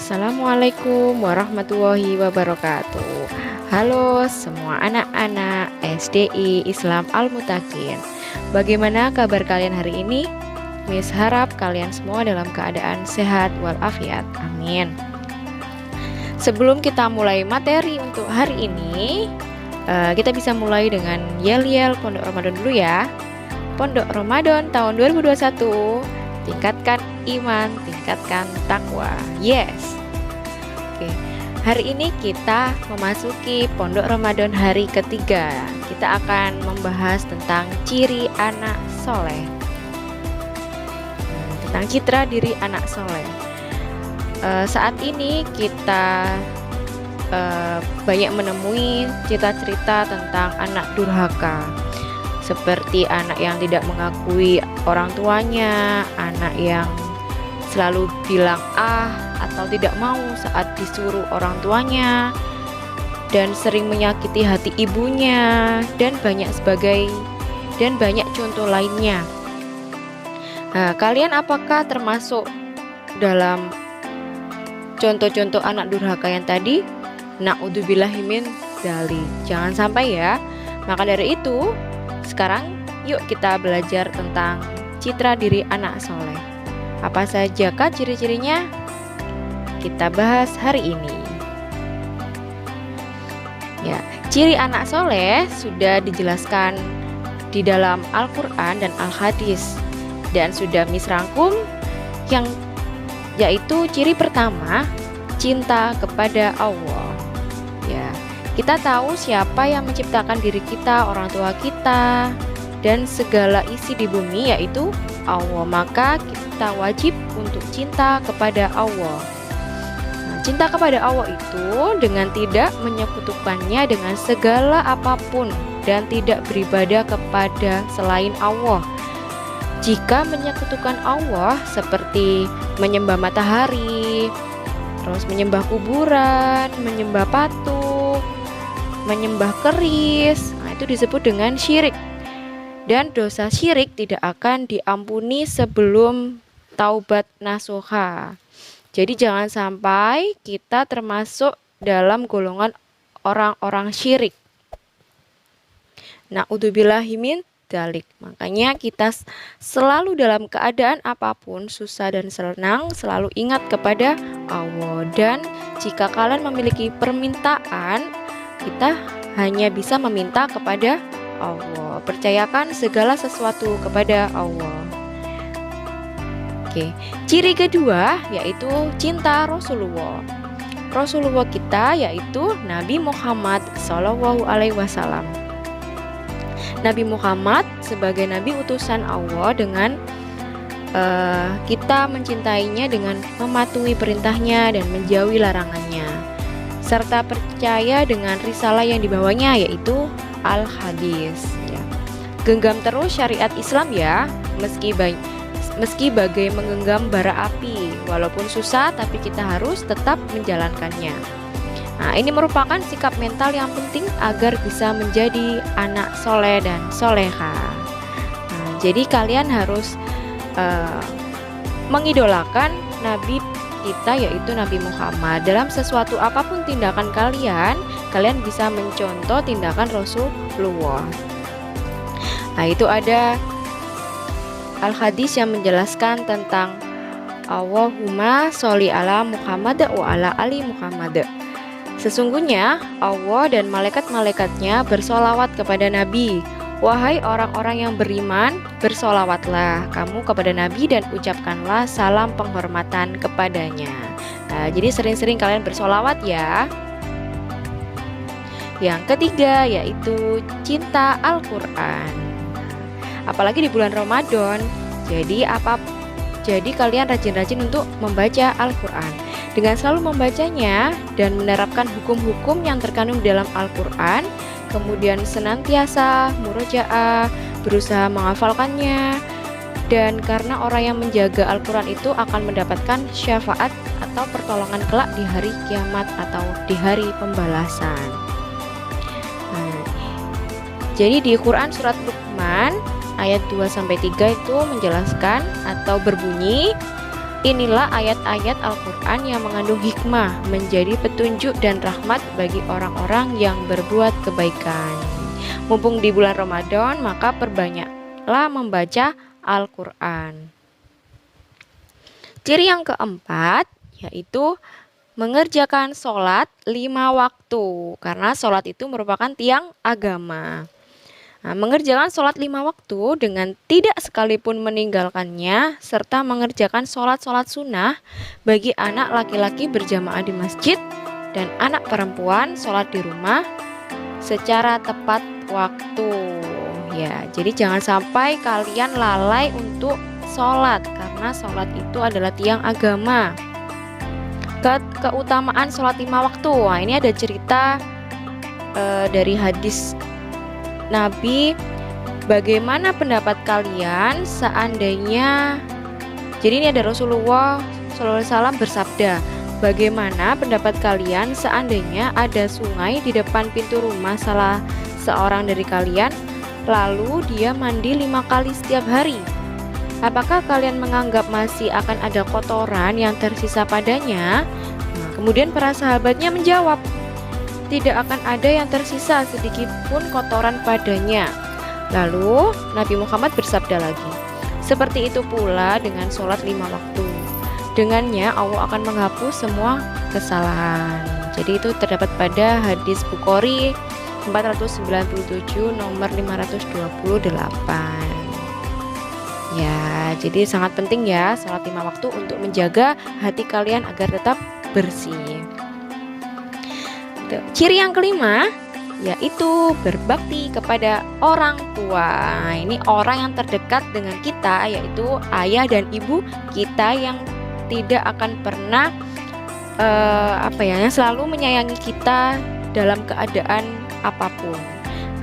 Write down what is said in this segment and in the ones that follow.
Assalamualaikum warahmatullahi wabarakatuh. Halo semua anak-anak SDI Islam Al-Mutakin. Bagaimana kabar kalian hari ini? Miss harap kalian semua dalam keadaan sehat walafiat. Amin. Sebelum kita mulai materi untuk hari ini, kita bisa mulai dengan yel-yel Pondok Ramadan dulu ya. Pondok Ramadan tahun 2021. Tingkatkan iman, tingkatkan takwa. Yes. Oke. Hari ini kita memasuki Pondok Ramadan hari ketiga. Kita akan membahas tentang ciri anak soleh. Tentang citra diri anak soleh. Saat ini kita banyak menemui cerita-cerita tentang anak durhaka. Seperti anak yang tidak mengakui orang tuanya, anak yang selalu bilang atau tidak mau saat disuruh orang tuanya, dan sering menyakiti hati ibunya, dan banyak contoh lainnya. Nah, kalian apakah termasuk dalam contoh-contoh anak durhaka yang tadi? Na'udzubillahi min dzalik. Jangan sampai ya. Maka dari itu, sekarang yuk kita belajar tentang citra diri anak soleh. Apa sajakah ciri-cirinya? Kita bahas hari ini. Ya, ciri anak soleh sudah dijelaskan di dalam Al-Quran dan Al-Hadis, dan sudah Miss rangkum yang yaitu ciri pertama, cinta kepada Allah. Ya, kita tahu siapa yang menciptakan diri kita, orang tua kita, dan segala isi di bumi, yaitu Allah. Maka kita wajib untuk cinta kepada Allah. Nah, cinta kepada Allah itu dengan tidak menyekutukannya dengan segala apapun dan tidak beribadah kepada selain Allah. Jika menyekutukan Allah seperti menyembah matahari, terus menyembah kuburan, menyembah patung, menyembah keris, nah itu disebut dengan syirik. Dan dosa syirik tidak akan diampuni sebelum taubat nasuha. Jadi jangan sampai kita termasuk dalam golongan orang-orang syirik. Na'udzubillahi min dzalik. Makanya kita selalu dalam keadaan apapun, susah dan senang, selalu ingat kepada Allah. Dan jika kalian memiliki permintaan, kita hanya bisa meminta kepada Allah. Percayakan segala sesuatu kepada Allah. Oke, ciri kedua yaitu cinta Rasulullah. Rasulullah kita yaitu Nabi Muhammad SAW. Nabi Muhammad sebagai Nabi utusan Allah, dengan kita mencintainya dengan mematuhi perintahnya dan menjauhi larangannya, serta percaya dengan risalah yang dibawanya yaitu Al-Hadis. Ya. Genggam terus syariat Islam ya, meski bagai menggenggam bara api, walaupun susah tapi kita harus tetap menjalankannya. Nah, ini merupakan sikap mental yang penting agar bisa menjadi anak soleh dan soleha. Nah, jadi kalian harus mengidolakan Nabi kita yaitu Nabi Muhammad. Dalam sesuatu apapun tindakan kalian bisa mencontoh tindakan Rasulullah. Nah, itu ada Al-Hadis yang menjelaskan tentang Allahumma sholli ala Muhammad wa ala ali Muhammad. Sesungguhnya Allah dan malaikat-malaikatnya bersolawat kepada Nabi. Wahai orang-orang yang beriman, bersolawatlah kamu kepada Nabi dan ucapkanlah salam penghormatan kepadanya. Nah, jadi sering-sering kalian bersolawat ya. Yang ketiga yaitu cinta Al-Quran. Apalagi di bulan Ramadan. Jadi kalian rajin-rajin untuk membaca Al-Quran. Dengan selalu membacanya dan menerapkan hukum-hukum yang terkandung dalam Al-Quran, kemudian senantiasa murojaah, berusaha menghafalkannya, dan karena orang yang menjaga Al-Quran itu akan mendapatkan syafaat atau pertolongan kelak di hari kiamat atau di hari pembalasan. Jadi di Quran surat Luqman ayat 2-3 itu menjelaskan atau berbunyi, Inilah ayat-ayat Al-Quran yang mengandung hikmah, menjadi petunjuk dan rahmat bagi orang-orang yang berbuat kebaikan. Mumpung di bulan Ramadan, maka perbanyaklah membaca Al-Quran. Ciri yang keempat yaitu mengerjakan sholat 5 waktu, karena sholat itu merupakan tiang agama. Nah, mengerjakan sholat 5 waktu dengan tidak sekalipun meninggalkannya, serta mengerjakan sholat-sholat sunnah bagi anak laki-laki berjamaah di masjid dan anak perempuan sholat di rumah secara tepat waktu. Ya, jadi jangan sampai kalian lalai untuk sholat, karena sholat itu adalah tiang agama. Keutamaan sholat 5 waktu. Nah, ini ada cerita dari hadis Nabi. Bagaimana pendapat kalian seandainya, jadi ini ada Rasulullah SAW bersabda, bagaimana pendapat kalian seandainya ada sungai di depan pintu rumah salah seorang dari kalian, lalu dia mandi 5 kali setiap hari? Apakah kalian menganggap masih akan ada kotoran yang tersisa padanya? Nah, kemudian para sahabatnya menjawab, tidak akan ada yang tersisa sedikit pun kotoran padanya. Lalu Nabi Muhammad bersabda lagi, seperti itu pula dengan sholat 5 waktu. Dengannya Allah akan menghapus semua kesalahan. Jadi itu terdapat pada hadis Bukhari 497 nomor 528. Ya, jadi sangat penting ya sholat 5 waktu untuk menjaga hati kalian agar tetap bersih. Ciri yang kelima yaitu berbakti kepada orang tua. Ini orang yang terdekat dengan kita, yaitu ayah dan ibu kita yang tidak akan pernah yang selalu menyayangi kita dalam keadaan apapun.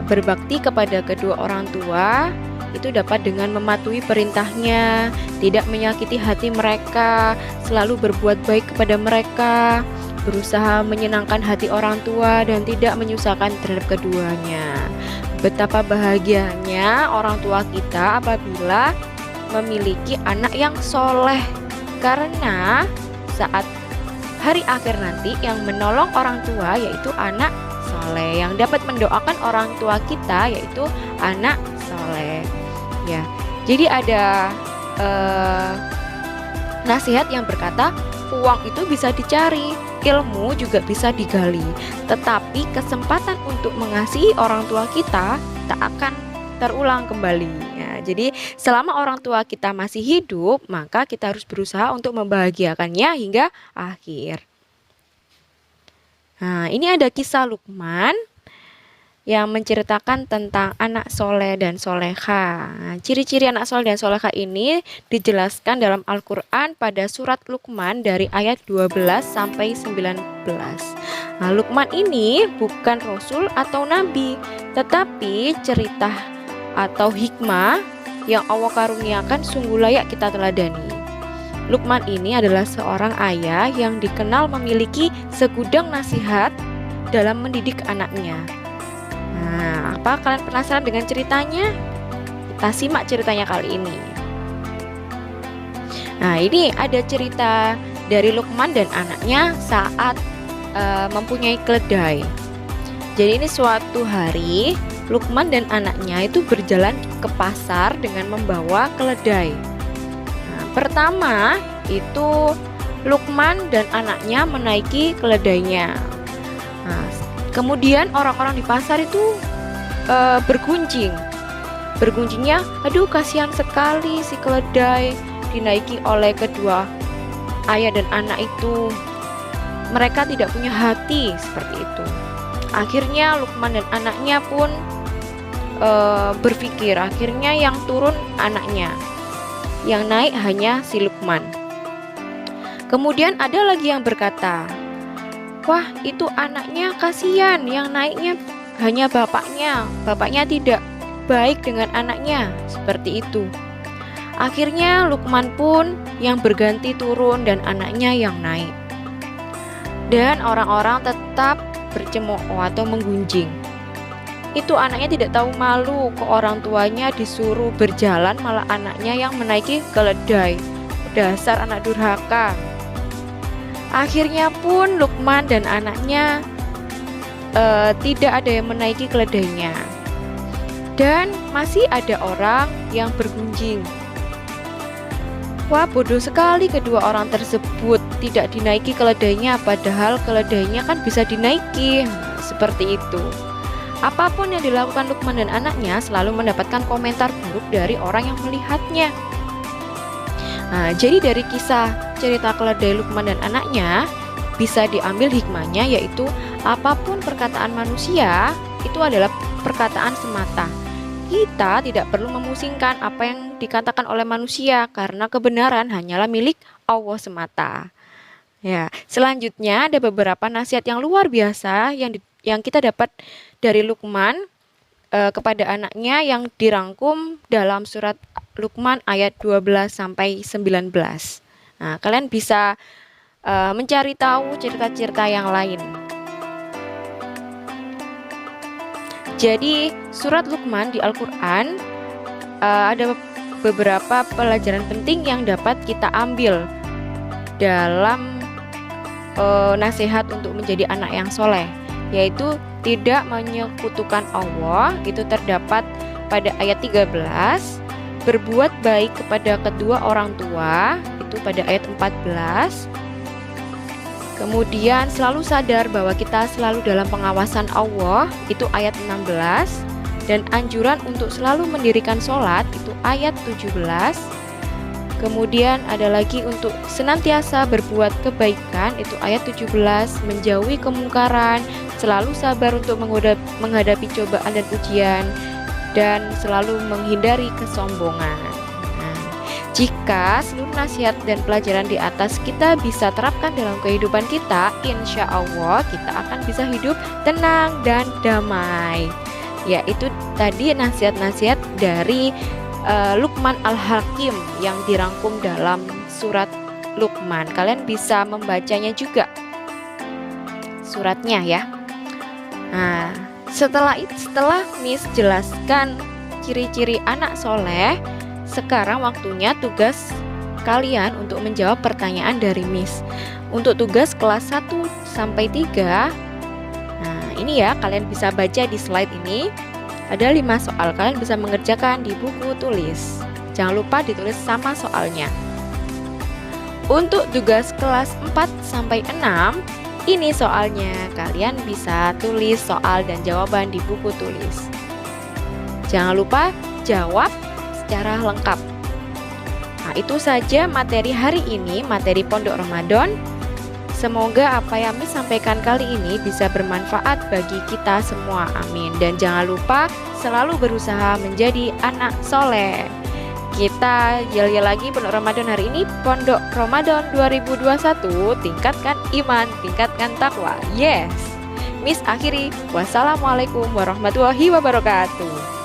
Berbakti kepada kedua orang tua itu dapat dengan mematuhi perintahnya, tidak menyakiti hati mereka, selalu berbuat baik kepada mereka, berusaha menyenangkan hati orang tua dan tidak menyusahkan terhadap keduanya. Betapa bahagianya orang tua kita apabila memiliki anak yang soleh, karena saat hari akhir nanti yang menolong orang tua yaitu anak soleh, yang dapat mendoakan orang tua kita yaitu anak soleh. Ya, jadi ada nasihat yang berkata, uang itu bisa dicari, ilmu juga bisa digali, tetapi kesempatan untuk mengasihi orang tua kita tak akan terulang kembali. Ya, jadi selama orang tua kita masih hidup, maka kita harus berusaha untuk membahagiakannya hingga akhir. Nah, ini ada kisah Luqman yang menceritakan tentang anak soleh dan soleha. Ciri-ciri anak soleh dan soleha ini dijelaskan dalam Al-Quran pada surat Luqman dari ayat 12 sampai 19. Nah, Luqman ini bukan rasul atau nabi, tetapi cerita atau hikmah yang Allah karuniakan sungguh layak kita teladani. Luqman ini adalah seorang ayah yang dikenal memiliki segudang nasihat dalam mendidik anaknya. Nah, apa kalian penasaran dengan ceritanya? Kita simak ceritanya kali ini. Nah, ini ada cerita dari Luqman dan anaknya saat mempunyai keledai. Jadi ini suatu hari Luqman dan anaknya itu berjalan ke pasar dengan membawa keledai. Nah, pertama itu Luqman dan anaknya menaiki keledainya. Nah, kemudian orang-orang di pasar itu bergunjingnya, aduh kasihan sekali si keledai dinaiki oleh kedua ayah dan anak itu. Mereka tidak punya hati, seperti itu. Akhirnya Luqman dan anaknya pun berpikir, akhirnya yang turun anaknya, yang naik hanya si Luqman. Kemudian ada lagi yang berkata, wah itu anaknya kasihan, yang naiknya hanya bapaknya tidak baik dengan anaknya, seperti itu. Akhirnya Luqman pun yang berganti turun dan anaknya yang naik. Dan orang-orang tetap bercemooh atau menggunjing. Itu anaknya tidak tahu malu, ke orang tuanya disuruh berjalan malah anaknya yang menaiki keledai. dasar anak durhaka. Akhirnya pun Luqman dan anaknya tidak ada yang menaiki keledainya. Dan masih ada orang yang bergunjing. Wah, bodoh sekali kedua orang tersebut, tidak dinaiki keledainya, padahal keledainya kan bisa dinaiki. Seperti itu. Apapun yang dilakukan Luqman dan anaknya selalu mendapatkan komentar buruk dari orang yang melihatnya. Nah, jadi dari kisah cerita keledai Luqman dan anaknya bisa diambil hikmahnya, yaitu apapun perkataan manusia itu adalah perkataan semata. Kita tidak perlu memusingkan apa yang dikatakan oleh manusia karena kebenaran hanyalah milik Allah semata. Ya, selanjutnya ada beberapa nasihat yang luar biasa yang kita dapat dari Luqman kepada anaknya yang dirangkum dalam surat Luqman ayat 12 sampai 19. Nah, kalian bisa mencari tahu cerita-cerita yang lain. Jadi surat Luqman di Al-Quran ada beberapa pelajaran penting yang dapat kita ambil dalam nasihat untuk menjadi anak yang soleh, yaitu tidak menyekutukan Allah, itu terdapat pada ayat 13, berbuat baik kepada kedua orang tua, itu pada ayat 14, kemudian selalu sadar bahwa kita selalu dalam pengawasan Allah, itu ayat 16, dan anjuran untuk selalu mendirikan sholat, itu ayat 17. Kemudian ada lagi untuk senantiasa berbuat kebaikan, itu ayat 17, menjauhi kemungkaran, selalu sabar untuk menghadapi cobaan dan ujian, dan selalu menghindari kesombongan. Jika seluruh nasihat dan pelajaran di atas kita bisa terapkan dalam kehidupan kita, insya Allah kita akan bisa hidup tenang dan damai. Ya, itu tadi nasihat-nasihat dari Luqman Al-Hakim yang dirangkum dalam surat Luqman. Kalian bisa membacanya juga suratnya ya. Nah, setelah Miss jelaskan ciri-ciri anak soleh, sekarang waktunya tugas kalian untuk menjawab pertanyaan dari Miss. Untuk tugas kelas 1 sampai 3, nah ini ya, kalian bisa baca di slide ini. Ada 5 soal, kalian bisa mengerjakan di buku tulis. Jangan lupa ditulis sama soalnya. Untuk tugas kelas 4 sampai 6, ini soalnya. Kalian bisa tulis soal dan jawaban di buku tulis. Jangan lupa jawab secara lengkap. Nah, itu saja materi hari ini, materi Pondok Ramadan. Semoga apa yang Miss sampaikan kali ini bisa bermanfaat bagi kita semua, amin. Dan jangan lupa selalu berusaha menjadi anak soleh. Kita yel-yel lagi Pondok Ramadan hari ini, Pondok Ramadan 2021, tingkatkan iman, tingkatkan takwa. Yes. Miss akhiri, wassalamualaikum warahmatullahi wabarakatuh.